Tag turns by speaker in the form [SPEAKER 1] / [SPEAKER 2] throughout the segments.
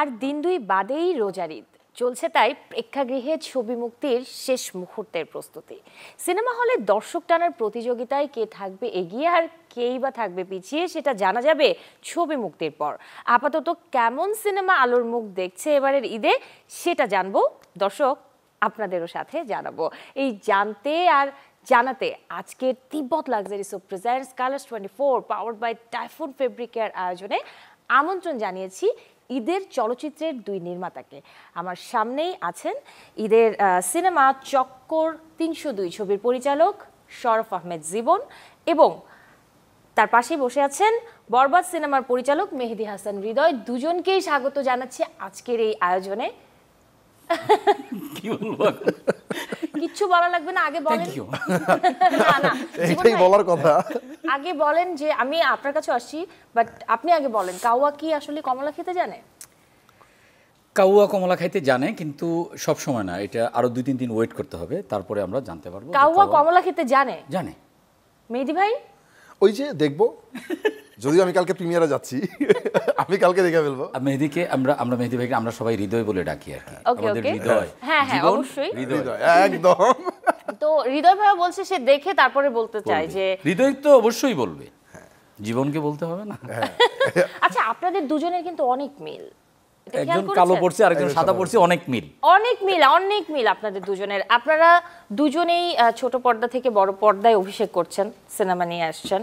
[SPEAKER 1] আর দিন দুই বাদেই রোজার ঈদ চলছে, তাই প্রেক্ষাগৃহে ছবি মুক্তির শেষ মুহূর্তের প্রস্তুতি। সিনেমা হলে দর্শক টানার প্রতিযোগিতায় কে থাকবে এগিয়ে আর কেই বা থাকবে পিছিয়ে সেটা জানা যাবে ছবি মুক্তির পর। আপাতত কেমন সিনেমা আলোর মুখ দেখছে এবারের ঈদে সেটা জানবো, দর্শক আপনাদেরও সাথে জানাবো। এই জানতে আর জানাতে আজকের Tibet luxury soap presents colours 24 powered by Typhoon ফেব্রিকের আয়োজনে আমন্ত্রণ জানিয়েছি ঈদের চলচ্চিত্রের দুই নির্মাতাকে। আমার সামনেই আছেন ঈদের সিনেমা চক্কর ৩০২ ছবির পরিচালক শরফ আহমেদ জীবন এবং তার পাশেই বসে আছেন বরবাদ সিনেমার পরিচালক মেহেদী হাসান হৃদয়। দুজনকেই স্বাগত জানাচ্ছি আজকের এই আয়োজনে।
[SPEAKER 2] কি বলবো,
[SPEAKER 1] কিচ্ছু বলা লাগবে না, আগে বলেন। না না,
[SPEAKER 3] এটাই বলার কথা।
[SPEAKER 1] আগে বলেন যে আমি আপনার কাছে আসছি, বাট আপনি আগে বলেন কাউয়া কি আসলে কমলা খেতে জানে?
[SPEAKER 2] কাউয়া কমলা খাইতে জানে, কিন্তু সব সময় না, এটা আরো 2-3 দিন ওয়েট করতে হবে, তারপরে আমরা জানতে পারবো।
[SPEAKER 1] কাউয়া কমলা খেতে জানে?
[SPEAKER 2] জানে।
[SPEAKER 1] মেহেদী ভাই?
[SPEAKER 3] ওই যে দেখবো, যদিও আমি কালকে প্রিমিয়ারে যাচ্ছি, আমি কালকে দেখে ফেলবো।
[SPEAKER 2] মেহেদীকে আমরা মেহেদী ভাইকে আমরা সবাই হৃদয় বলে ডাকি আর কি।
[SPEAKER 1] আমাদের
[SPEAKER 2] হৃদয়,
[SPEAKER 1] হ্যাঁ হ্যাঁ অবশ্যই
[SPEAKER 3] হৃদয় একদম।
[SPEAKER 1] তো হৃদয় ভাই বলছে সে দেখে তারপরে বলতে চায় যে
[SPEAKER 2] হৃদয় তো অবশ্যই বলবে, জীবনকে বলতে হবে না।
[SPEAKER 1] আচ্ছা, আপনাদের দুজনের কিন্তু অনেক মিল।
[SPEAKER 2] একজন কালো পড়ছে আরেকজন সাদা পড়ছে, অনেক মিল।
[SPEAKER 1] অনেক মিল আপনাদের দুজনের। আপনারা দুজনেই ছোট পর্দা থেকে বড় পর্দায় অভিষেক করছেন, সিনেমা নিয়ে আসছেন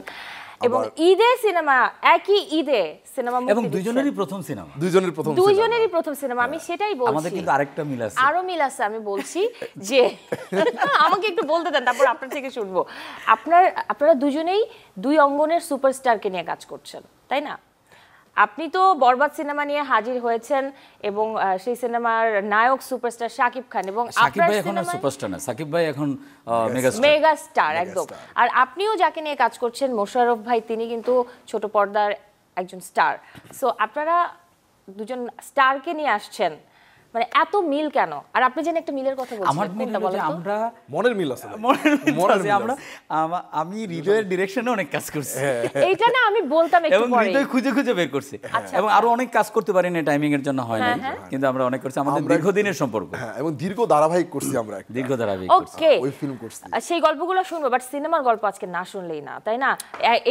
[SPEAKER 1] এবং ঈদে সিনেমা, একই ঈদে সিনেমা মুক্তি
[SPEAKER 2] এবং দুজনেরই প্রথম সিনেমা,
[SPEAKER 1] দুজনেরই প্রথম সিনেমা। আমি সেটাই বলছি,
[SPEAKER 2] আমাদের কিন্তু আরেকটা মিল আছে,
[SPEAKER 1] আরো মিল আছে। আমি বলছি যে আমাকে একটু বলতে দেন, তারপর আপনার থেকে শুনবো। আপনারা দুজনেই দুই অঙ্গনের সুপারস্টারকে নিয়ে কাজ করছেন, তাই না? আপনি তো বরবাদ সিনেমা নিয়ে হাজির হয়েছেন এবং সেই সিনেমার নায়ক সুপারস্টার শাকিব খান, এবং
[SPEAKER 2] শাকিব ভাই এখন সুপারস্টার না, শাকিব ভাই এখন
[SPEAKER 1] মেগা স্টার একদম। আর আপনিও যাকে নিয়ে কাজ করছেন মোশাররফ ভাই, তিনি কিন্তু ছোট পর্দার একজন স্টার। সো আপনারা দুজন স্টারকে নিয়ে আসছেন, মানে এত মিল কেন? আর আপনি যেন একটা মিলের কথা বলছেন,
[SPEAKER 2] আমার মিল হলো যে আমরা
[SPEAKER 3] মনের মিল আছে,
[SPEAKER 2] আমি হৃদয়ের ডিরেকশনে অনেক কাজ করছি,
[SPEAKER 1] এইটা না আমি বলতাম একটু
[SPEAKER 2] এবং
[SPEAKER 1] পরে,
[SPEAKER 2] হৃদয় খুঁজে খুঁজে বের করছে, এবং আরো অনেক কাজ করতে পারি না, টাইমিং এর জন্য হয় না, কিন্তু আমরা অনেক করছি। আমাদের দীর্ঘদিনের সম্পর্ক,
[SPEAKER 3] এবং দীর্ঘ ধারাবাহিক করছি আমরা,
[SPEAKER 2] দীর্ঘ ধারাবাহিক
[SPEAKER 1] ওকে,
[SPEAKER 3] ওই ফিল্ম করছি।
[SPEAKER 1] সেই গল্পগুলো শুনবো, বাট সিনেমার গল্প আজকে না শুনলেই না, তাই না?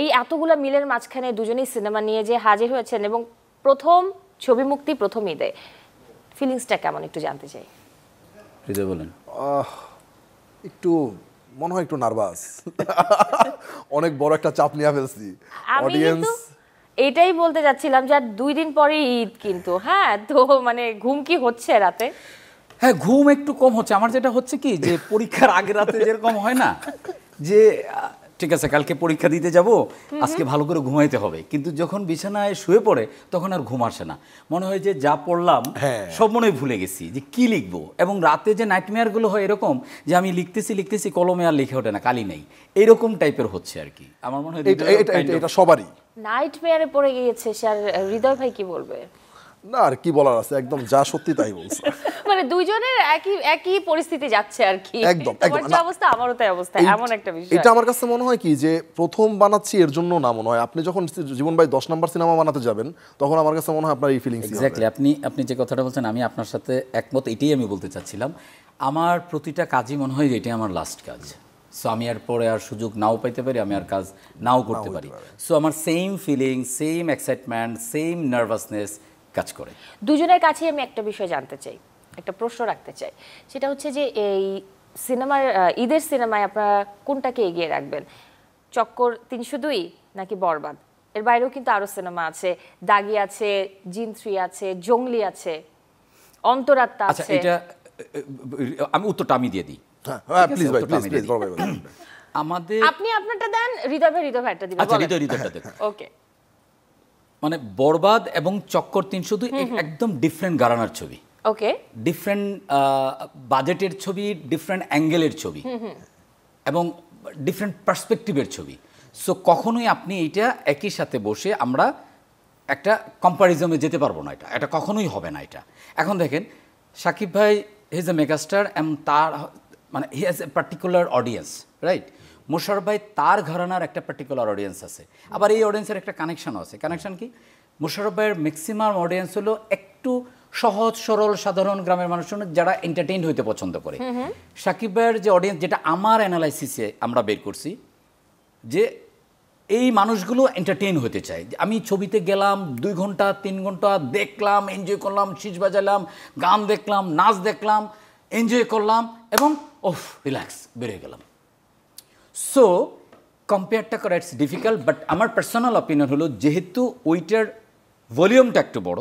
[SPEAKER 1] এই এতগুলা মিলের মাঝখানে দুজনেই সিনেমা নিয়ে যে হাজির হয়েছেন এবং প্রথম ছবি মুক্তি প্রথম ঈদে, ফিলিংসটা কেমন একটু জানতে চাই।
[SPEAKER 2] হৃদয় বলেন।
[SPEAKER 3] একটু মনে হয় একটু নার্ভাস, অনেক বড় একটা চাপ নিয়ে ফেলছি।
[SPEAKER 1] অডিয়েন্স, এটাই বলতে যাচ্ছিলাম যে 2 দিন পরে ঈদ, কিন্তু হ্যাঁ, তো মানে ঘুম কি হচ্ছে রাতে?
[SPEAKER 2] হ্যাঁ, ঘুম একটু কম হচ্ছে। আমার যেটা হচ্ছে কি, যে পরীক্ষার আগে রাতে যেরকম হয় না, যে ঠিক আছে কালকে পরীক্ষা দিতে যাব, আজকে ভালো করে ঘুমাইতে হবে, কিন্তু যখন বিছানায় শুয়ে পড়ে তখন আর ঘুম আসে না, মনে হয় যে যা পড়লাম সব মনে হয় ভুলে গেছি, যে কি লিখবো। এবং রাতে যে নাইটমেয়ার গুলো হয় এরকম, যে আমি লিখতেছি কলমে আর লিখে ওঠে না, কালি নেই, এইরকম টাইপের হচ্ছে আর কি। আমার মনে হয়
[SPEAKER 3] এটা সবারই
[SPEAKER 1] নাইটমেয়ারে পড়ে গিয়েছে। স্যার হৃদয় ভাই কি বলবে?
[SPEAKER 3] না, আর কি বলার আছে, একদম যা সত্যি তাই বলছে।
[SPEAKER 1] মানে দুইজনের একই পরিস্থিতি যাচ্ছে আর কি,
[SPEAKER 3] একদম
[SPEAKER 1] তোমার যে অবস্থা আমারও তাই অবস্থা, এমন একটা বিষয়।
[SPEAKER 3] এটা আমার কাছে মনে হয় কি, যে প্রথম বানাচ্ছি এর জন্য না, মনে হয় আপনি যখন জীবন ভাই 10 নাম্বার সিনেমা বানাতে যাবেন, তখন আমার কাছে মনে হয় আপনার এই ফিলিংস।
[SPEAKER 2] এক্স্যাক্টলি, আপনি যে কথাটা বলছেন আমি আপনার সাথে একমত, এটাই আমি বলতে চাচ্ছিলাম। আমার প্রতিটা কাজই মনে হয় এটাই আমার লাস্ট কাজ, সো আমি আর পরে আর সুযোগ নাও পাইতে পারি, আমি আর কাজ নাও করতে পারি। সো আমার same feeling, same excitement, same nervousness কাজ করে।
[SPEAKER 1] দুজনের কাছে আমি একটা বিষয় জানতে চাই, একটা প্রশ্ন রাখতে চাই, সেটা হচ্ছে যে এই সিনেমার ঈদের সিনেমায় আপনারা কোনটাকে এগিয়ে রাখবেন? চক্কর ৩০২ নাকি বরবাদ? এর বাইরেও কিন্তু আরো সিনেমা আছে, দাগি আছে, জিন 3 আছে, জঙ্গলি আছে, অন্তরাত্মা আছে।
[SPEAKER 2] আচ্ছা, এটা আমি উত্তরটা আমি দিয়ে দিই।
[SPEAKER 3] হ্যাঁ প্লিজ ভাই, প্লিজ।
[SPEAKER 2] আমাদের
[SPEAKER 1] আপনি আপনারটা দেন, হৃদয় ভাইটা দিবেন।
[SPEAKER 2] আচ্ছা, হৃদয়টা দেন।
[SPEAKER 1] ওকে।
[SPEAKER 2] মানে বরবাদ এবং চক্কর ৩০২ একদম ডিফারেন্ট ঘরানার ছবি,
[SPEAKER 1] ওকে,
[SPEAKER 2] ডিফারেন্ট বাজেটের ছবি, ডিফারেন্ট অ্যাঙ্গেলের ছবি, এবং ডিফারেন্ট পার্সপেক্টিভের ছবি। সো কখনোই আপনি এইটা একই সাথে বসে আমরা একটা কম্প্যারিজনে যেতে পারবো না, এটা কখনোই হবে না। এটা এখন দেখেন, শাকিব ভাই হি ইজ এ মেগাস্টার, এবং তার মানে he has a particular audience, right? Mosharraf ভাই তার ঘরানার একটা পার্টিকুলার অডিয়েন্স আছে, আবার এই অডিয়েন্সের একটা কানেকশনও আছে। কানেকশন কি? মোশাররফ ভাইয়ের ম্যাক্সিমাম অডিয়েন্স হলো একটু সহজ সরল সাধারণ গ্রামের মানুষ যারা এন্টারটেইন হইতে পছন্দ করে। সাকিব ভাইয়ের যে অডিয়েন্স, যেটা আমার অ্যানালাইসিসে আমরা বের করছি, যে এই মানুষগুলো এন্টারটেইন হতে চায়। আমি ছবিতে গেলাম 2 ঘন্টা 3 ঘন্টা দেখলাম, এনজয় করলাম, শীষ বাজালাম, গান দেখলাম, নাচ দেখলাম, এনজয় করলাম এবং রিল্যাক্স বেরিয়ে গেলাম। সো কম্পেয়ারটা করা ইটস ডিফিকাল্ট, বাট আমার পার্সোনাল অপিনিয়ন হলো যেহেতু ওইটার ভলিউমটা একটু বড়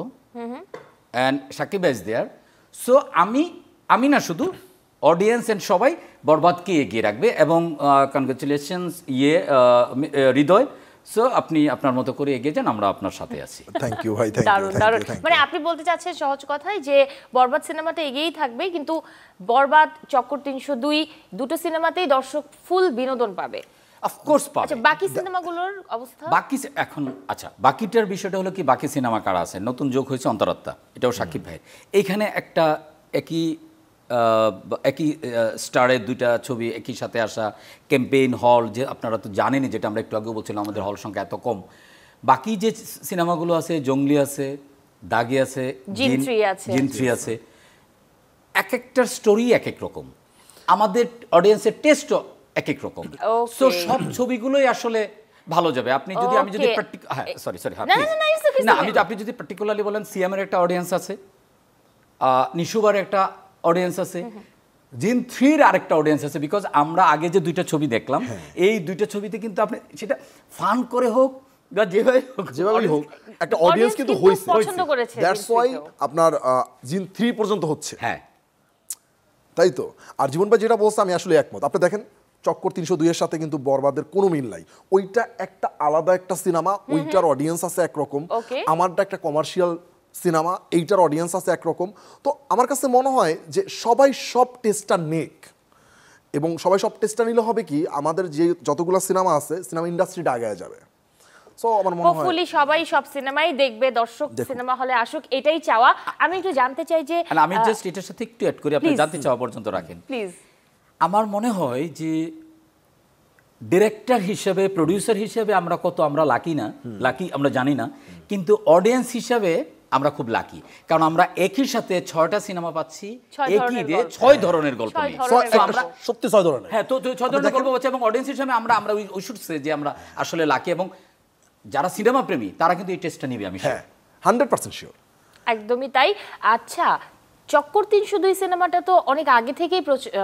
[SPEAKER 2] and Shakib is there, so আমি না শুধু অডিয়েন্স অ্যান্ড সবাই বরবাদকে এগিয়ে রাখবে এবং কনগ্রাচুলেশনস হৃদয়। সো আপনি আপনার মতো করে এগিয়ে যান, আমরা আপনার সাথে আছি।
[SPEAKER 3] থ্যাংক ইউ ভাই,
[SPEAKER 1] দারুণ দারুণ। মানে আপনি বলতে চাচ্ছেন সহজ কথায় যে বরবাদ সিনেমাটা এগিয়েই থাকবে, কিন্তু বরবাদ, চক্কর 302 দুটো সিনেমাতেই দর্শক ফুল বিনোদন পাবে।
[SPEAKER 2] অফকোর্স পাবে।
[SPEAKER 1] আচ্ছা, বাকি সিনেমাগুলোর অবস্থা?
[SPEAKER 2] বাকিটার বিষয়টা হলো কি, বাকি সিনেমা কারা আছে, নতুন যোগ হয়েছে অন্তরাত্মা, এটাও সাকিব ভাইয়ের। এইখানে একটা একই স্টারের 2টা ছবি একই সাথে আসা, ক্যাম্পেইন হল, যে আপনারা তো জানেনই, যেটা আমরা একটু আগেও বলছিলাম আমাদের হল সংখ্যা এত কম। বাকি যে সিনেমাগুলো আছে, জঙ্গলি আছে, দাগি আছে, জিন 3 আছে, এক একটার স্টোরি এক এক রকম, আমাদের অডিয়েন্সের টেস্টও এক এক রকম। সো সব ছবিগুলোই আসলে ভালো যাবে। আপনি যদি আমি যদি আপনি যদি পার্টিকুলারলি বলেন, সিএমের একটা অডিয়েন্স আছে, নিশুবার একটা অডিয়েন্স আছে, জিন 3-র আরেকটা অডিয়েন্স আছে, বিকজ আমরা আগে যে 2টা ছবি দেখলাম, এই 2টা ছবিতে কিন্তু আপনি সেটা ফান করে হোক বা
[SPEAKER 3] যেভাবেই হোক একটা অডিয়েন্স কিন্তু হয়েছে, দ্যাটস ওয়াই আপনার জিন 3 পর্যন্ত হচ্ছে।
[SPEAKER 2] হ্যাঁ,
[SPEAKER 3] তাই তো। আর জীবন ভাই যেটা বলছে আমি আসলে একমত। আপনি দেখেন চক্কর 302 এর সাথে কিন্তু বরবাদের কোনো মিল নাই। ওইটা একটা আলাদা একটা সিনেমা, ওইটার অডিয়েন্স আছে একরকম, আমারটা একটা কমার্শিয়াল সিনেমা, এইটার অডিয়েন্স আছে একরকম। তো আমার কাছে মনে হয় যে সবাই সব টেস্টটা নেক, এবং সবাই সব টেস্টটা নিলে হবে কি, আমাদের যে যতগুলো সিনেমা আছে, সিনেমা ইন্ডাস্ট্রিটা আগায় যাবে। সো আমার মনে হয়
[SPEAKER 1] হোপফুলি সবাই সব সিনেমাই দেখবে, দর্শক সিনেমা হলে আসুক, এটাই চাওয়া। আমি একটু জানতে চাই যে,
[SPEAKER 2] আমি জাস্ট এটার সাথে একটু অ্যাড করি, আপনি জানতে চাওয়া পর্যন্ত রাখেন
[SPEAKER 1] প্লিজ।
[SPEAKER 2] আমার মনে হয় যে ডিরেক্টর হিসেবে, প্রডিউসার হিসেবে আমরা লাকি না, লাকি আমরা জানি না, কিন্তু অডিয়েন্স হিসেবে আমরা খুব লাকি, কারণ আমরা একই সাথে 6টা সিনেমা পাচ্ছি, একই দিয়ে 6 ধরনের গল্প নিয়ে।
[SPEAKER 3] আমরা সত্যি 6 ধরনের,
[SPEAKER 2] হ্যাঁ, তো 6 ধরনের গল্প পাচ্ছি, এবং অডিয়েন্স হিসেবে আমরা উই শুড সে যে আমরা আসলে লাকি, এবং যারা সিনেমা প্রেমী তারা কিন্তু এই টেস্টটা নিবে, আমি
[SPEAKER 3] 100% শিওর।
[SPEAKER 1] একদমই তাই। আচ্ছা, চক্কর 302 সিনেমাটা তো অনেক আগে থেকেই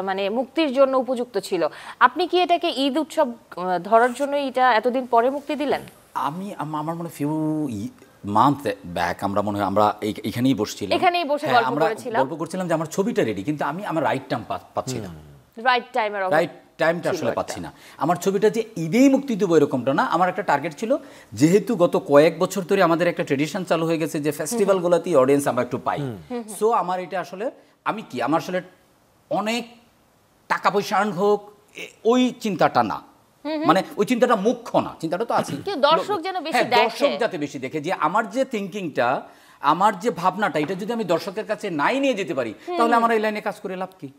[SPEAKER 1] মানে মুক্তির জন্য উপযুক্ত ছিল। আপনি কি এটাকে ঈদ উৎসব ধরার জন্য এটা এতদিন পরে মুক্তি দিলেন?
[SPEAKER 2] আমার মনে ফিউ মান্থ ব্যাক আমরা এখানেই বসছিলাম,
[SPEAKER 1] এখানেই বসে গল্প
[SPEAKER 2] করছিলাম যে আমার ছবিটা রেডি, কিন্তু আমার রাইট টাইম পাচ্ছি না,
[SPEAKER 1] রাইট টাইমটা
[SPEAKER 2] আসলে পাচ্ছি না। আমার ছবিটা যে ঈদেই মুক্তি দেবো এরকমটা না, আমার একটা টার্গেট ছিল, যেহেতু গত কয়েক বছর ধরে আমাদের একটা ট্রেডিশন চালু হয়ে গেছে যে ফেস্টিভ্যালগুলোতেই অডিয়েন্স আমরা একটু পাই। সো আমার এটা আসলে আমার আসলে অনেক টাকা পয়সা আর্ন হোক ওই চিন্তাটা না, মানে ওই চিন্তাটা মুখ্য না, চিন্তাটা তো আছে
[SPEAKER 1] দর্শক যেন বেশি দেখে,
[SPEAKER 2] দর্শক যাতে বেশি দেখে, যে আমার যে থিঙ্কিংটা, আমার যে ভাবনাটা, এটা যদি আমি দর্শকের কাছে নাই নিয়ে যেতে পারি, তাহলে আমার এই লাইনে কাজ করে লাভ কি?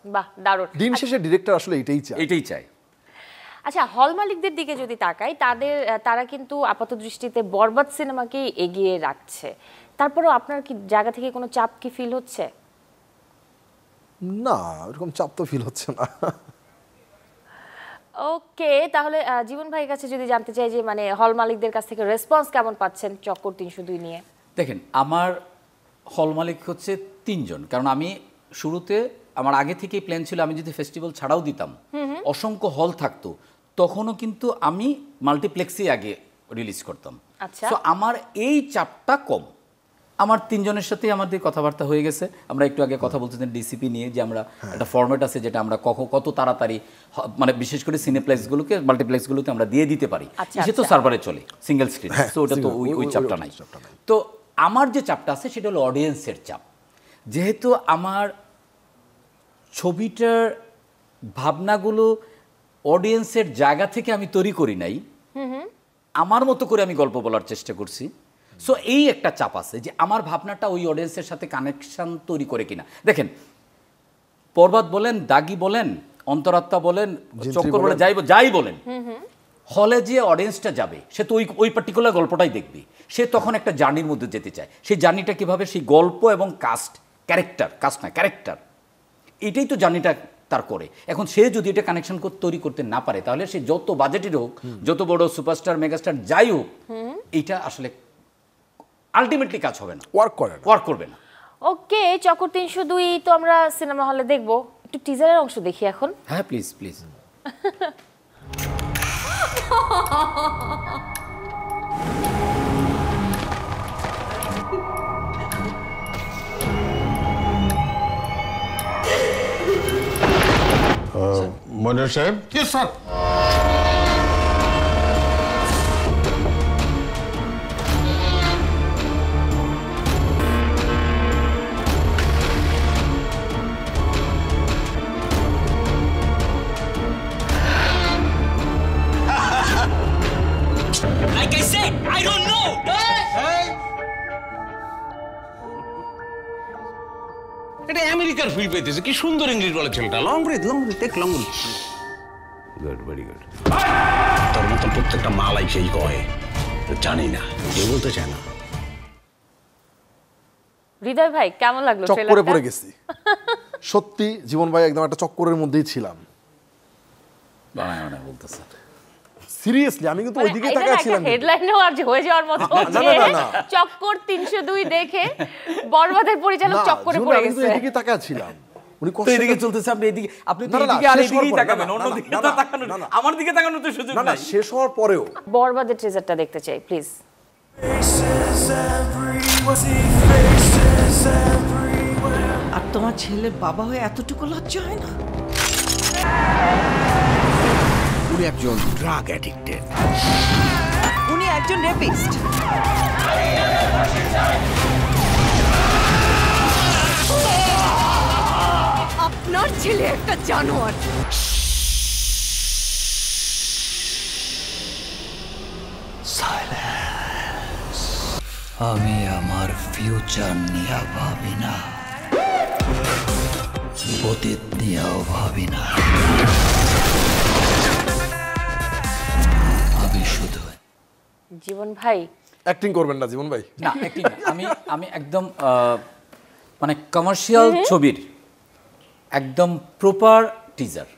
[SPEAKER 1] বাহ, দারুণ।
[SPEAKER 3] দিন শেষে ডিরেক্টর আসলে এটাই চায়।
[SPEAKER 1] আচ্ছা, হল মালিকদের দিকে যদি তাকাই, তারা কিন্তু আপাত দৃষ্টিতে বরবাদ সিনেমাকেই এগিয়ে রাখছে, তারপরেও আপনার কি জায়গা থেকে কোনো চাপ কি ফিল হচ্ছে?
[SPEAKER 3] না, এরকম চাপ তো ফিল হচ্ছে না।
[SPEAKER 1] ওকে, তাহলে জীবন ভাইয়ের কাছে যদি জানতে চাই যে মানে হল মালিকদের কাছ থেকে রেসপন্স কেমন পাচ্ছেন চক্কর 302 নিয়ে?
[SPEAKER 2] দেখেন, আমার হল মালিক হচ্ছে 3 জন, কারণ আমি শুরুতে আমার আগে থেকেই প্ল্যান ছিল, আমি যদি ফেস্টিভ্যাল ছাড়াও দিতাম, অসংখ্য হল থাকতো, তখনও কিন্তু আমি মাল্টিপ্লেক্সে আগে রিলিজ করতাম। সো আমার এই চাপটা কম। আমার 3 জনের সাথে আমাদের কথাবার্তা হয়ে গেছে। আমরা একটু আগে কথা বলতেছেন ডিসিপি নিয়ে, যে আমরা একটা ফরম্যাট আছে যেটা আমরা কত তাড়াতাড়ি, মানে বিশেষ করে সিনেপ্লেক্সগুলোকে মাল্টিপ্লেক্সগুলোতে আমরা দিয়ে দিতে পারি, সে তো সার্ভারে চলে সিঙ্গেল স্ক্রিন, সো ওটা তো ওই চাপটা নাই। তো আমার যে চাপটা আছে সেটা হলো অডিয়েন্সের চাপ। যেহেতু আমার ছবিটার ভাবনাগুলো অডিয়েন্সের জায়গা থেকে আমি তৈরি করি নাই, আমার মতো করে আমি গল্প বলার চেষ্টা করছি। সো এই একটা চাপ আছে যে আমার ভাবনাটা ওই অডিয়েন্সের সাথে কানেকশন তৈরি করে কিনা। দেখেন, বরবাদ বলেন, দাগি বলেন, অন্তরাত্মা বলেন, চক্কর বলেন, যাই বলেন, হলে যে অডিয়েন্সটা যাবে সে তো ওই পার্টিকুলার গল্পটাই দেখবে, সে তখন একটা জার্নির মধ্যে যেতে চায়। সেই জার্নিটা কীভাবে, সেই গল্প এবং ক্যারেক্টার, এটাই তো জার্নিটা তার করে। এখন সে যদি এটা কানেকশন তৈরি করতে না পারে, তাহলে সে যত বাজেটের হোক, যত বড় সুপারস্টার মেগাস্টার যাই হোক, এইটা আসলে আলটিমেটলি কাজ হবে না, ওয়ার্ক করবে না।
[SPEAKER 1] ওকে, চক্কর ৩০২ তো আমরা সিনেমা হলে দেখবো, একটু টিজারের অংশ দেখি এখন।
[SPEAKER 2] হ্যাঁ প্লিজ প্লিজ।
[SPEAKER 4] মনির সাহেব।
[SPEAKER 5] Yes sir.
[SPEAKER 6] Like I said, I don't know.
[SPEAKER 5] এটা আমেরিকার ফিল পেতেছে, কি সুন্দর ইংলিশ বলে ছেলেটা। Long breath, take long breath. Good, very good. তোর মতন প্রত্যেকটা মালাই সেই কয়, জানি না, কেউ বলতে চায় না।
[SPEAKER 1] হৃদয় ভাই কেমন লাগলো ট্রেলারটা?
[SPEAKER 3] চক্করে পড়ে গেছি সত্যি, জীবন ভাই একদম একটা চক্করের মধ্যেই ছিলাম।
[SPEAKER 2] বানায় বলতেছে
[SPEAKER 3] সিরিয়াসলি আমি কিন্তু ওইদিকে তাকাচ্ছিলাম।
[SPEAKER 1] হেডলাইনও আর হয়ে যাওয়ার মতো চক্কর ৩০২ দেখে বরবাদের পরিচালক চক্করে পড়ে গেছে।
[SPEAKER 3] আমি ওইদিকে তাকাচ্ছিলাম, উনি
[SPEAKER 2] তো এদিকে চলতেছে, আপনি এদিকে, আপনি তো এদিকে আর এদিকেই তাকাবেন, অন্য দিকে তো তাকানো, আমার দিকে তাকানোর তো সুযোগ নাই।
[SPEAKER 3] শেষ হওয়ার পরেও
[SPEAKER 1] বরবাদের ট্রেজারটা দেখতে চাই প্লিজ।
[SPEAKER 6] আর তোমার ছেলে বাবা হয়ে এতটুকু লজ্জা হয় না?
[SPEAKER 5] উনি একজন ড্রাগ অ্যাডিক্টেড।
[SPEAKER 6] উনি একজন রেপিস্ট। আপনার ছেলে একটা জানোয়ার।
[SPEAKER 7] আমি আমার ফিউচার নিয়ে ভাবি না, অতীত নিয়েও ভাবি না, আমি শুধু।
[SPEAKER 1] জীবন ভাই
[SPEAKER 3] অ্যাক্টিং করবেন না জীবন ভাই?
[SPEAKER 2] না অ্যাক্টিং না, আমি একদম মানে কমার্শিয়াল ছবির একদম প্রপার টিজার।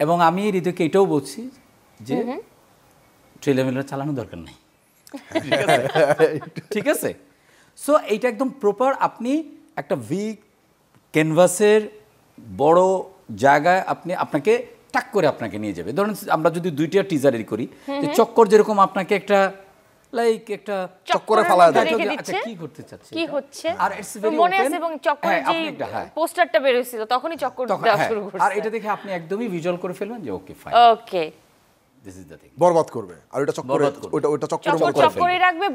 [SPEAKER 2] এবং আমি হৃদয়কে এটাও বলছি যে ট্রেলার চালানো দরকার নেই, ঠিক আছে? সো এইটা একদম প্রপার, আপনি একটা ক্যানভাসের বড় জায়গায় আপনাকে টাক করে আপনাকে নিয়ে যাবে। ধরুন আমরা যদি দুইটা টিজারের করি, যে চক্কর যেরকম আপনাকে একটা লাইক একটা
[SPEAKER 3] চক্করে ফেলা দেয়,
[SPEAKER 2] আচ্ছা কি করতে চাচ্ছে,
[SPEAKER 1] কি হচ্ছে
[SPEAKER 2] আর ইটস ভেরি
[SPEAKER 1] মনে আছে, এবং চক্করের যে পোস্টারটা বের হয়েছিল তখনই চক্কর দেওয়া শুরু করছে।
[SPEAKER 2] আর এটা দেখে আপনি একদমই ভিজুয়াল করে ফেলবেন যে okay fine,
[SPEAKER 1] okay
[SPEAKER 2] this is the thing.
[SPEAKER 3] বরবাদ করবে, আর ওটা চক্করে, ওটা
[SPEAKER 1] চক্করে রাখবে,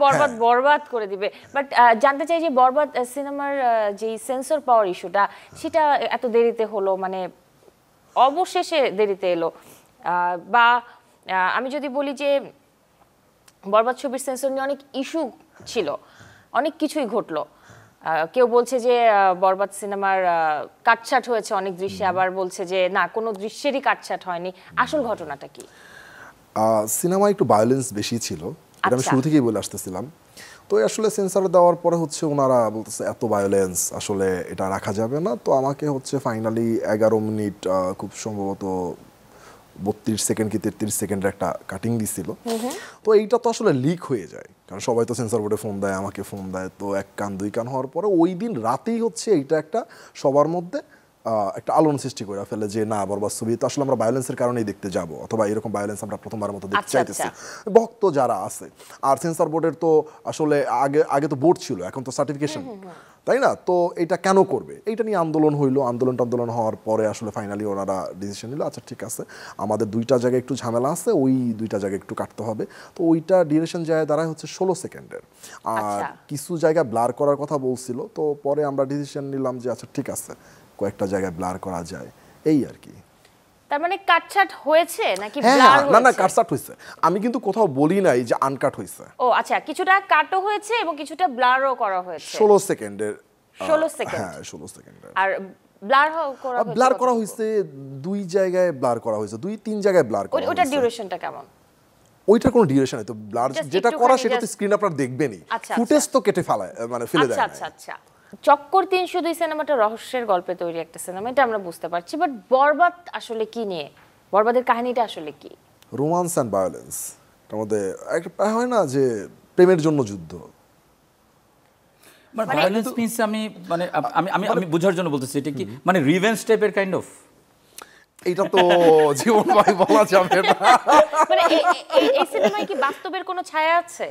[SPEAKER 1] বরবাদ করে দিবে। বাট জানতে চাই যে বরবাদ সিনেমার যে সেন্সর পাওয়ার ইস্যুটা, সেটা এত দেরিতে হলো, মানে অবশেষে দেরিতে এলো, বা আমি যদি বলি যে বরবাদ ছবির সেন্সর নিয়ে অনেক ইস্যু ছিল, অনেক কিছুই ঘটলো। কেউ বলছে যে বরবাদ সিনেমার কাটছাট হয়েছে অনেক দৃশ্যে, আবার বলছে যে না, কোনো দৃশ্যেরই কাটছাট হয়নি। আসল ঘটনাটা কি?
[SPEAKER 3] সিনেমায় একটু ভায়োলেন্স বেশি ছিল, এটা আমি শুরু থেকেই বলে আসতেছিলাম। তো আসলে সেন্সর দেওয়ার পরে হচ্ছে ওনারা বলতেছে এত ভায়োলেন্স আসলে এটা রাখা যাবে না। তো আমাকে হচ্ছে ফাইনালি 11 মিনিট খুব সম্ভবত 32 সেকেন্ড কি 33 সেকেন্ডের একটা কাটিং দিছিল। তো এইটা তো আসলে লিক হয়ে যায়, কারণ সবাই তো সেন্সর বোর্ডে ফোন দেয়, আমাকে ফোন দেয়। তো এক কান দুই কান হওয়ার পরে ওই দিন রাতেই হচ্ছে এইটা একটা সবার মধ্যে একটা আলোড়ন সৃষ্টি করে ফেলে যে না, বরবাদ ছবি তো আসলে আমরা ভায়োলেন্সের কারণেই দেখতে যাব, অথবা এরকম ভায়োলেন্স আমরা প্রথমবার মতো দেখতে চাইতেছি ভক্ত যারা আছে। আর সেন্সর বোর্ডের তো আসলে আগে তো বোর্ড ছিল, এখন তো সার্টিফিকেশন, তাই না? তো এটা কেন করবে, এইটা নিয়ে আন্দোলন হইলো। আন্দোলন হওয়ার পরে আসলে ফাইনালি ওনারা ডিসিশন নিল, আচ্ছা ঠিক আছে, আমাদের দুইটা জায়গায় একটু ঝামেলা আছে, ওই দুইটা জায়গায় একটু কাটতে হবে। তো ওইটা ডিউরেশন যায় দাঁড়ায় হচ্ছে 16 সেকেন্ডের, আর কিছু জায়গায় ব্লার করার কথা বলছিল। তো পরে আমরা ডিসিশন নিলাম যে আচ্ছা ঠিক আছে, কয়েকটা জায়গায় ব্লার করা যায়, এই আর কি।
[SPEAKER 1] তার মানে কাটছাট হয়েছে নাকি ব্লার হয়েছে?
[SPEAKER 3] না কাটছাট হয়েছে, আমি কিন্তু কোথাও বলি নাই যে আনকাট হয়েছে।
[SPEAKER 1] ও আচ্ছা, কিছুটা কাটও হয়েছে এবং কিছুটা ব্লারও করা হয়েছে।
[SPEAKER 3] 16 সেকেন্ডের,
[SPEAKER 1] 16 সেকেন্ড,
[SPEAKER 3] হ্যাঁ 16 সেকেন্ডের।
[SPEAKER 1] আর ব্লার
[SPEAKER 3] করা হয়েছে দুই জায়গায়, ব্লার করা হয়েছে 2-3 জায়গায় ব্লার করা হয়েছে।
[SPEAKER 1] ওটা ডিউরেশনটা কেমন?
[SPEAKER 3] ওইটার কোনো ডিউরেশন নেই, তো ব্লার
[SPEAKER 1] Just
[SPEAKER 3] যেটা
[SPEAKER 1] একটুখানি
[SPEAKER 3] করা সেটা তো
[SPEAKER 1] just-
[SPEAKER 3] স্ক্রিন আপনারা দেখবেনই,
[SPEAKER 1] আচ্ছা,
[SPEAKER 3] ফুটেজ তো কেটে ফেলায় মানে ফেলে দেয়
[SPEAKER 1] আচ্ছা
[SPEAKER 3] না।
[SPEAKER 1] আচ্ছা আচ্ছা চক্কর 302 সিনেমাটা রহস্যের গল্পে তৈরি একটা সিনেমা, এটা আমরা বুঝতে পারছি, বাট বরবাদ আসলে কি নিয়ে, বরবাদের কাহিনীটা আসলে কি?
[SPEAKER 3] রোমান্স অ্যান্ড ভায়োলেন্স, তার মধ্যে একটা হয় না যে প্রেমের জন্য যুদ্ধ,
[SPEAKER 2] মানে ভায়োলেন্স মিন্স আমি মানে আমি বোঝার জন্য বলতেছি, এটা কি মানে রিভেঞ্জ টাইপের কাইন্ড অফ?
[SPEAKER 3] এইটা তো জীবন ভাই বলা যাবে না।
[SPEAKER 1] মানে এই সিনেমায় কি বাস্তবের কোনো ছায়া আছে?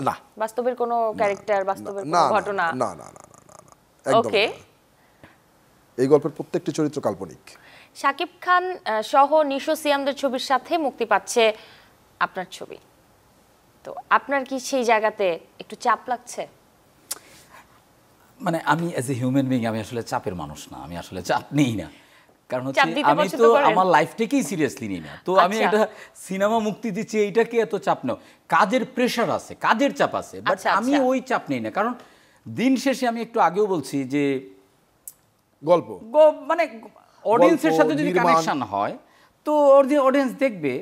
[SPEAKER 3] না
[SPEAKER 1] বাস্তবের কোনো ক্যারেক্টার, বাস্তবের
[SPEAKER 3] না
[SPEAKER 1] কোনো ঘটনা?
[SPEAKER 3] না না না না না, একদম
[SPEAKER 1] ওকে।
[SPEAKER 3] না। এই গল্পের প্রত্যেকটি চরিত্র কাল্পনিক।
[SPEAKER 1] শাকিব খান সহ নিশো সিয়ামদের ছবির সাথে মুক্তি পাচ্ছে আপনার ছবি, তো আপনার কি সেই জায়গাতে একটু চাপ লাগছে?
[SPEAKER 2] মানে আমি অ্যাজ এ হিউম্যান বিং আমি আসলে চাপের মানুষ না, আমি আসলে চাপ নেই না, কারণ হচ্ছে
[SPEAKER 1] চাপ দিতে
[SPEAKER 2] আমি
[SPEAKER 1] পছন্দ
[SPEAKER 2] তো
[SPEAKER 1] করেন?
[SPEAKER 2] আমার লাইফটাকেই সিরিয়াসলি নিই না, তো আমি
[SPEAKER 1] আচ্ছা।
[SPEAKER 2] এটা সিনেমা মুক্তি দিচ্ছি এইটাকে এত চাপ নাও, কাজের প্রেশার আছে, কাজের চাপ আছে, বাট
[SPEAKER 1] আচ্ছা,
[SPEAKER 2] আমি
[SPEAKER 1] আচ্ছা।
[SPEAKER 2] ওই চাপ নেই না, কারণ দিন শেষে আমি একটু আগেও বলছি যে
[SPEAKER 3] গল্প
[SPEAKER 2] মানে অডিয়েন্সের সাথে যদি
[SPEAKER 3] নির্মাণ।
[SPEAKER 2] কানেকশন হয় তো অডিয়েন্স দেখবে।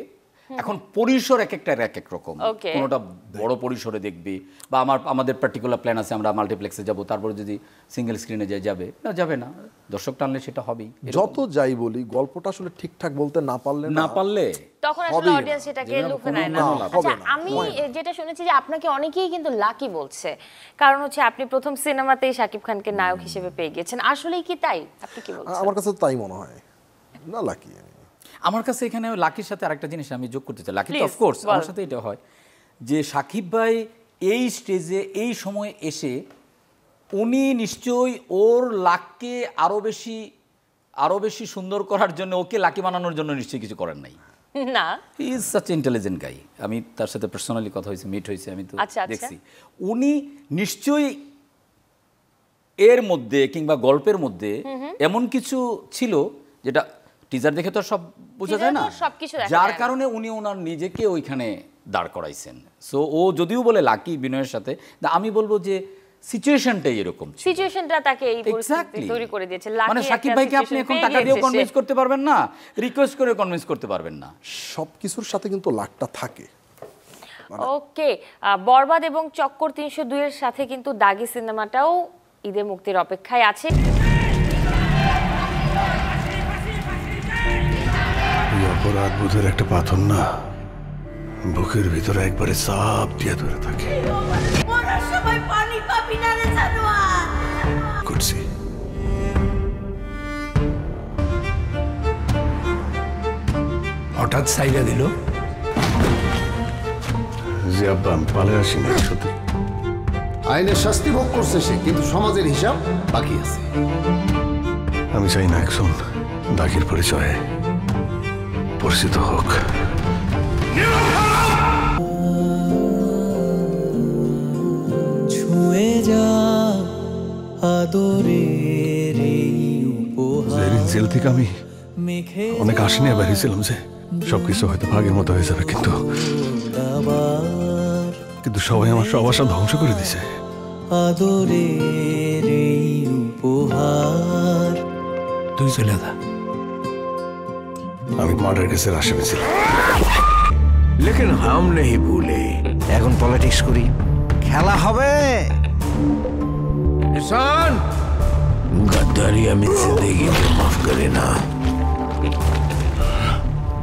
[SPEAKER 2] এখন পরিসর এক একটা এক এক রকম,
[SPEAKER 1] Okay.
[SPEAKER 2] কোনোটা বড় পরিসরে দেখবে, বা আমাদের পার্টিকুলার প্ল্যান আছে আমরা মাল্টিপ্লেক্সে যাব, তারপরে যদি সিঙ্গেল স্ক্রিনে যাবে না, দর্শক টানলে সেটা হবেই।
[SPEAKER 3] যত যাই বলি গল্পটা আসলে ঠিকঠাক বলতে না পারলে
[SPEAKER 2] না পারলে
[SPEAKER 1] তখন আসলে
[SPEAKER 3] হবেই না।
[SPEAKER 1] অডিয়েন্স সেটাকে
[SPEAKER 2] যেভাবে
[SPEAKER 1] লুফে
[SPEAKER 2] কোনো
[SPEAKER 1] নেয় না।
[SPEAKER 2] না,
[SPEAKER 3] হবে
[SPEAKER 1] আচ্ছা
[SPEAKER 3] না,
[SPEAKER 1] আমি
[SPEAKER 3] হয় না।
[SPEAKER 1] যেটা শুনেছি যে আপনাকে অনেকেই কিন্তু লাকি বলছে, কারণ হচ্ছে আপনি প্রথম সিনেমাতেই শাকিব খানকে নায়ক হিসেবে পেয়ে গেছেন, আসলেই কি তাই? আপনি কি বলছেন?
[SPEAKER 3] আমার কাছে তো তাই মনে হয় না, লাকি
[SPEAKER 2] আমার কাছে এখানে লাকির সাথে আরেকটা জিনিস আমি যোগ করতে চাই, লাকি তো
[SPEAKER 1] Please,
[SPEAKER 2] অফকোর্স
[SPEAKER 1] বল।
[SPEAKER 2] আমার সাথে এটা হয় যে সাকিব ভাই এই স্টেজে এই সময় এসে উনি নিশ্চয়ই ওর লাককে আরো বেশি সুন্দর করার জন্য, ওকে লাকি বানানোর জন্য নিশ্চয়ই কিছু করেন নাই।
[SPEAKER 1] না
[SPEAKER 2] হি ইজ সাচ ইন্টেলিজেন্ট গাই, আমি তার সাথে পার্সোনালি কথা হয়েছে, মিট হয়েছে, আমি তো
[SPEAKER 1] আচ্ছা, আচ্ছা।
[SPEAKER 2] দেখছি উনি নিশ্চয়ই এর মধ্যে কিংবা গল্পের মধ্যে এমন কিছু ছিল যেটা টিজার দেখে তো সব বোঝা যায় না,
[SPEAKER 1] Teaser তো সবকিছু দেখা
[SPEAKER 2] যার
[SPEAKER 1] যায় না।
[SPEAKER 2] কারণে উনি ওনার নিজেকে ওইখানে দাঁড় করাইছেন। সো ও যদিও বলে লাকি বিনয়ের সাথে, আমি বলবো যে সিচুয়েশনটাই এরকম ছিল।
[SPEAKER 1] সিচুয়েশনটা তাকে এই পরিস্থিতি
[SPEAKER 2] Exactly.
[SPEAKER 1] তৈরি করে দিয়েছে।
[SPEAKER 2] মানে
[SPEAKER 1] Lucky
[SPEAKER 2] সাকিব
[SPEAKER 1] একটা
[SPEAKER 2] ভাইকে আপনি
[SPEAKER 1] situation
[SPEAKER 2] এখন
[SPEAKER 1] পেয়ে
[SPEAKER 2] টাকা দিয়ে
[SPEAKER 1] গিয়েছে
[SPEAKER 2] কনভিন্স
[SPEAKER 1] সে।
[SPEAKER 2] করতে পারবেন না, রিকোয়েস্ট করে কনভিন্স করতে পারবেন না।
[SPEAKER 3] সব কিছুর সাথে কিন্তু লাকটা থাকে।
[SPEAKER 1] ওকে, বরবাদ এবং চক্কর 302 এর সাথে কিন্তু দাগি সিনেমাটাও ঈদে মুক্তির অপেক্ষায় আছে।
[SPEAKER 5] এই অপরাধ বোধের একটা পাথর না, বুকের ভিতরে একবারে চাপ দিয়ে ধরে থাকে। করছি
[SPEAKER 7] হঠাৎ সাইডা দিল।
[SPEAKER 5] যে আব্বা আমি পালে আসি না সত্যি।
[SPEAKER 4] আইনের শাস্তি ভোগ করছে সে, কিন্তু সমাজের হিসাব বাকি আছে।
[SPEAKER 5] আমি চাই না একজন দাগির পরিচয়ে পরিচিত হোক।
[SPEAKER 8] ছুঁয়ে যা আদরের এই উপহার
[SPEAKER 5] যেদিন জেল থেকে আমি
[SPEAKER 8] মেঘে
[SPEAKER 5] অনেক আশা নিয়ে বেরিয়েছিলাম যে সবকিছু হয়তো ভাগের মতো হয়ে যাবে, কিন্তু সবাই আমার সব আশা ধ্বংস করে দিছে।
[SPEAKER 8] আদরের এই উপহার
[SPEAKER 7] তুই চলে যা।
[SPEAKER 5] আমি মার্ডার কেসের আসামি ছিলাম।
[SPEAKER 4] লেকিন হাম নেই ভুলে, এখন পলিটিক্স করি, খেলা হবে।
[SPEAKER 7] শোন,
[SPEAKER 4] गद्दारी अमित जिंदगी में माफ करे ना।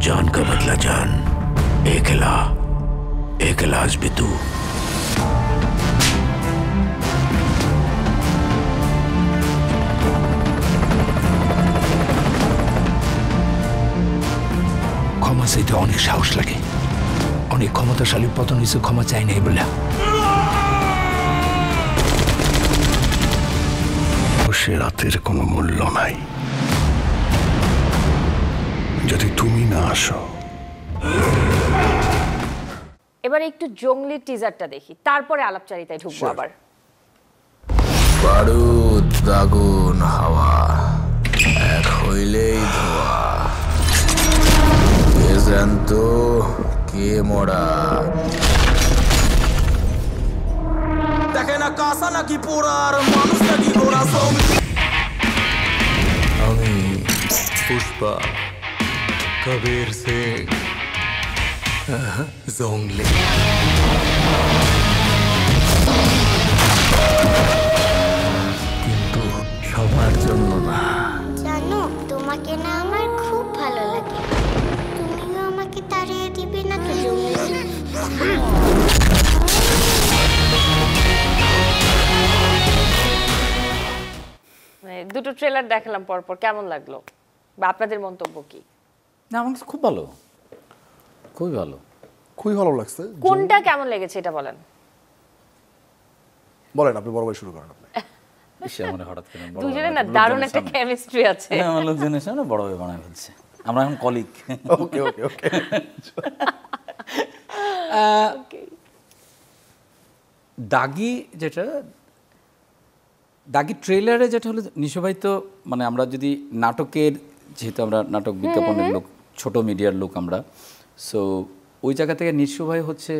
[SPEAKER 4] जान का बदला जान, एक इलाज भी तू।
[SPEAKER 7] ক্ষমা চাইতে অনেক সাহস লাগে, অনেক ক্ষমতাশালী পতন হয়েছে ক্ষমা চাই নাই বলে।
[SPEAKER 5] সে রাতের কোনো মূল্য নাই যদি তুমি না আসো।
[SPEAKER 1] এবার একটু জঙ্গলি টিজারটা দেখি, তারপরে আলাপচারিতায় ঢুকবো আবার।
[SPEAKER 4] বারুদ আগুন হাওয়া এক হইলেই ধোয়া, কে জ্যান্ত কে মরা। দেখে না কাঁসা নাকি পোড়ার মানুষ নাকি গোড়া।
[SPEAKER 8] আমি পুষ্পা কবির সিং
[SPEAKER 7] জংলি। কিন্তু সবার জন্য না।
[SPEAKER 9] জানো, তোমাকে না আমার খুব ভালো লাগে। তুমিও আমাকে তাড়িয়ে দিবে না তো জঙ্গলি?
[SPEAKER 1] দুটো ট্রেলার দেখালাম পরপর, কেমন লাগলো বা আপনাদের মন্তব্য কি?
[SPEAKER 2] না, আমার কাছে খুব ভালো, খুবই ভালো,
[SPEAKER 3] খুবই ভালো লাগছে।
[SPEAKER 1] কোনটা কেমন লেগেছে এটা বলেন।
[SPEAKER 3] বলেন, আপনি বড় ভাই শুরু করেন। আপনি
[SPEAKER 2] হঠাৎ করে
[SPEAKER 1] দুজনে না দারুণ একটা কেমিস্ট্রি আছে।
[SPEAKER 2] আমার লোকজনের সামনে বড় ভাই বানায় ফেলছে, আমরা এখন কলিগ।
[SPEAKER 3] ওকে ওকে ওকে।
[SPEAKER 2] দাগি যেটা, দাগি ট্রেলারে যেটা হলো, নিশো ভাই তো মানে আমরা যদি নাটকের, যেহেতু আমরা নাটক বিজ্ঞাপনের লোক, ছোট মিডিয়ার লোক আমরা, সো ওই জায়গা থেকে নিশো ভাই হচ্ছে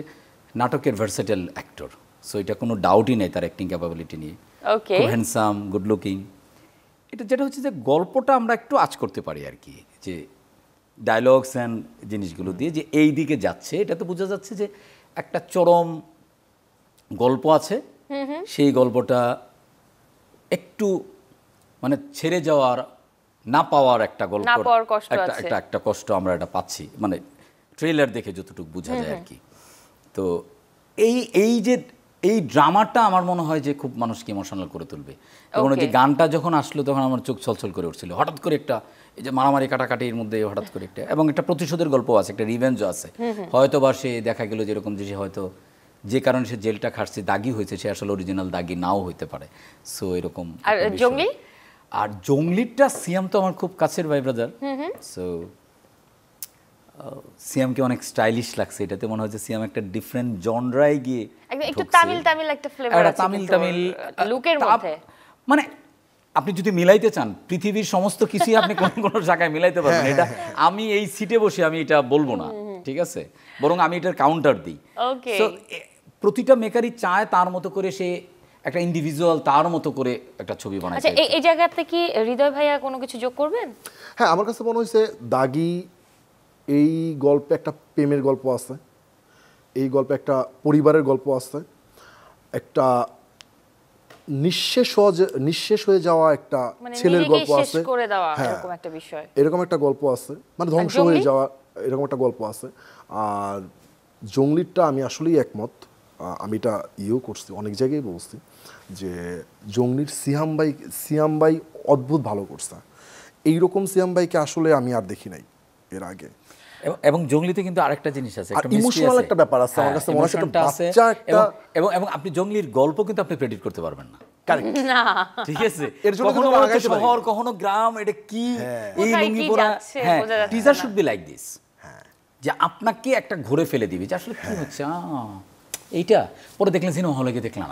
[SPEAKER 2] নাটকের ভার্সেটাইল অ্যাক্টর। সো এটা কোনো ডাউটই নেই তার অ্যাক্টিং ক্যাপাবিলিটি নিয়ে।
[SPEAKER 1] ওকে,
[SPEAKER 2] খুব হ্যান্ডসাম, গুড লুকিং। এটা যেটা হচ্ছে যে গল্পটা আমরা একটু আঁচ করতে পারি আর কি, যে ডায়লগস অ্যান্ড জিনিসগুলো দিয়ে যে এই দিকে যাচ্ছে, এটা তো বোঝা যাচ্ছে যে একটা চরম গল্প আছে, সেই গল্পটা একটু মানে ছেড়ে যাওয়ার, না পাওয়ার একটা গল্প, একটা কষ্ট আমরা এটা পাচ্ছি, মানে ট্রেলার দেখে যতটুকু বোঝা যায় আর কি। তো এই যে এই ড্রামাটা আমার মনে হয় যে খুব মানুষকে ইমোশনাল করে তুলবে। এবং যে গানটা যখন আসলো তখন আমার চোখ ছলছল করে উঠছিল, হঠাৎ করে একটা এই যে মারামারি কাটাকাটির মধ্যে হঠাৎ করে একটা, এবং একটা প্রতিশোধের গল্প আছে, একটা রিভেঞ্জও আছে। হয়তো বা সে দেখা গেল যেরকম যে সে হয়তো যে কারণে সে জেলটা খাটছে, দাগি হয়েছে, সে আসলে অরিজিনাল দাগি নাও হইতে পারে। সো এরকম।
[SPEAKER 1] আর জঙ্গলি,
[SPEAKER 2] আর জঙ্গলিটা সিয়াম তো আমার খুব কাছের ভাই ব্রাদার। সো সিয়ামকে অনেক স্টাইলিশ লাগছে, এটাতে মনে হচ্ছে সিয়াম একটা ডিফারেন্ট জনরায় গিয়ে
[SPEAKER 1] একটু তামিল একটা ফ্লেভার আছে, তামিল লুকের মধ্যে।
[SPEAKER 2] মানে আপনি যদি মিলাইতে চান পৃথিবীর সমস্ত কিছুই আপনি কোন কোন জায়গায় মিলাইতে পারবেন। এটা আমি এই সিটে বসে আমি এটা বলবো না, ঠিক আছে, বরং আমি এটার কাউন্টার দিই। সো প্রতিটা মেকারই চায় তার মতো করে সে একটা ইন্ডিভিজুয়াল, তার মতো করে একটা ছবি বানায়।
[SPEAKER 1] আচ্ছা, এই জায়গাতে কি হৃদয় ভাইয়া কোনো কিছু যোগ করবেন?
[SPEAKER 3] হ্যাঁ, আমার কাছে মনে হয়েছে দাগি এই গল্পে একটা প্রেমের গল্প আছে, এই গল্পে একটা পরিবারের গল্প আছে, একটা নিঃশেষ হয়ে যাওয়া একটা ছেলের গল্প আছে, এরকম একটা গল্প আছে, মানে ধ্বংস হয়ে যাওয়া এরকম একটা গল্প আছে। আর জঙ্গলিরটা আমি আসলেই একমত, আমি এটা করছি, অনেক জায়গায় বলছি যে জঙ্গলির সিয়াম ভাই অদ্ভুত ভালো করছে। এইরকম সিয়াম ভাইকে আসলে আমি আর দেখি নাই এর আগে।
[SPEAKER 2] এবং জঙ্গলিতে কিন্তু আরেকটা জিনিস আছে,
[SPEAKER 3] একটা ইমোশনাল একটা ব্যাপার আছে, আমার কাছে মনে হচ্ছে
[SPEAKER 2] এবং আপনি জঙ্গলির গল্প কিন্তু আপনি প্রেডিক্ট করতে পারবেন না,
[SPEAKER 1] না,
[SPEAKER 2] ঠিক আছে, এর জন্য কখনো শহর, কখনো গ্রাম, এটা কি এই লুঙ্গি পরা, হ্যাঁ, teaser should be like this, যে আপনাকে একটা ঘুরে ফেলে দিবে যে আসলে কি হচ্ছে, এইটা পরে দেখলেন সিনেমা হলে গিয়ে দেখলাম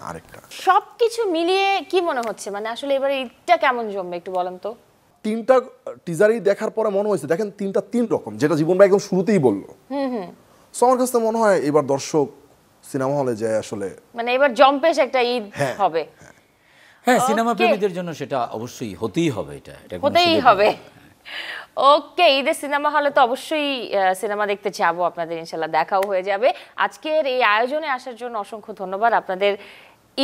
[SPEAKER 3] আরেকটা।
[SPEAKER 1] সবকিছু মিলিয়ে কি মনে হচ্ছে, মানে আসলে এবারে এটা কেমন জমবে একটু বলেন তো?
[SPEAKER 3] তিনটা টিজারই দেখার পরে মনে হয়েছে, দেখেন তিনটা তিন রকম, যেটা জীবন ভাই একদম শুরুতেই বললো। সো আমার কাছে মনে হয় এবার দর্শক সিনেমা হলে যায় আসলে,
[SPEAKER 1] মানে এবার জম্পেশ একটা ঈদ হবে।
[SPEAKER 2] হ্যাঁ, সিনেমা প্রেমীদের জন্য সেটা অবশ্যই হতেই হবে, এটা
[SPEAKER 1] হতেই হবে। ওকে, ঈদের সিনেমা হলে তো অবশ্যই সিনেমা দেখতে যাবো আপনাদের, ইনশাল্লাহ দেখাও হয়ে যাবে। আজকের এই আয়োজনে আসার জন্য অসংখ্য ধন্যবাদ। আপনাদের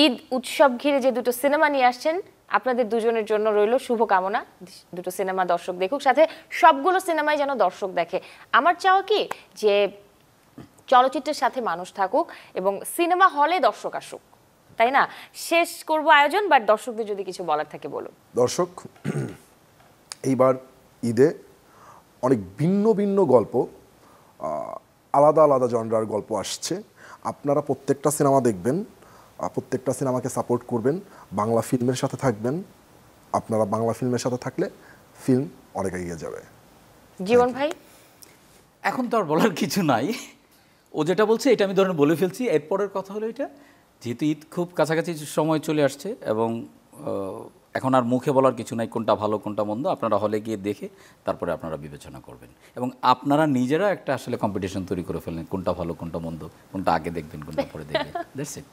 [SPEAKER 1] ঈদ উৎসব ঘিরে যে দুটো সিনেমা নিয়ে আসছেন, আপনাদের দুজনের জন্য রইল শুভকামনা। দুটো সিনেমা দর্শক দেখুক, সাথে সবগুলো সিনেমাই যেন দর্শক দেখে। আমার চাওয়া কি যে চলচ্চিত্রের সাথে মানুষ থাকুক এবং সিনেমা হলে দর্শক আসুক, তাই না? শেষ করব আয়োজন, বাট দর্শকদের যদি কিছু বলার থাকে বলুন।
[SPEAKER 3] দর্শক, এইবার ঈদে অনেক ভিন্ন ভিন্ন গল্প, আলাদা আলাদা জনরার গল্প আসছে। আপনারা প্রত্যেকটা সিনেমা দেখবেন, প্রত্যেকটা সিনেমাকে সাপোর্ট করবেন, বাংলা ফিল্মের সাথে থাকবেন। আপনারা বাংলা ফিল্মের সাথে থাকলে ফিল্ম অনেক এগিয়ে যাবে।
[SPEAKER 1] জীবন ভাই,
[SPEAKER 2] এখন তো আর বলার কিছু নাই, ও যেটা বলছে এটা আমি ধরেন বলে ফেলছি। এরপরের কথা হলো এটা, যেহেতু ঈদ খুব কাছাকাছি সময় চলে আসছে এবং এখন আর মুখে বলার কিছু নাই কোনটা ভালো কোনটা মন্দ, আপনারা হলে গিয়ে দেখে তারপরে আপনারা বিবেচনা করবেন এবং আপনারা নিজেরা একটা আসলে কম্পিটিশন তৈরি করে ফেললেন, কোনটা ভালো কোনটা মন্দ, কোনটা আগে দেখবেন কোনটা পরে দেখবেন। That's it.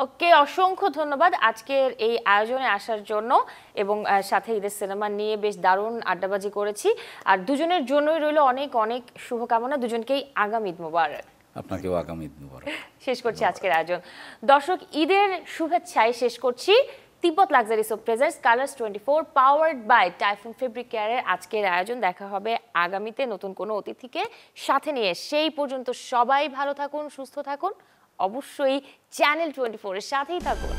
[SPEAKER 1] ওকে, অসংখ্য ধন্যবাদ আজকের এই আয়োজনে আসার জন্য, এবং সাথে ঈদের সিনেমা নিয়ে বেশ দারুণ আড্ডাবাজি করেছি। আর দুজনের জন্যই রইল অনেক অনেক শুভকামনা, দুজনকেই আগামী ঈদ মোবারক।
[SPEAKER 2] আপনাকেও আগামী ঈদ মোবারক।
[SPEAKER 1] শেষ করছি আজকের আয়োজন। দর্শক, ঈদের শুভেচ্ছায় শেষ করছি Tibet luxury soap presents colours 24 powered by Typhoon fabric কেয়ারের আজকের আয়োজন। দেখা হবে আগামীতে নতুন কোনো অতিথিকে সাথে নিয়ে। সেই পর্যন্ত সবাই ভালো থাকুন, সুস্থ থাকুন, অবশ্যই চ্যানেল 24 এর সাথেই থাকুন।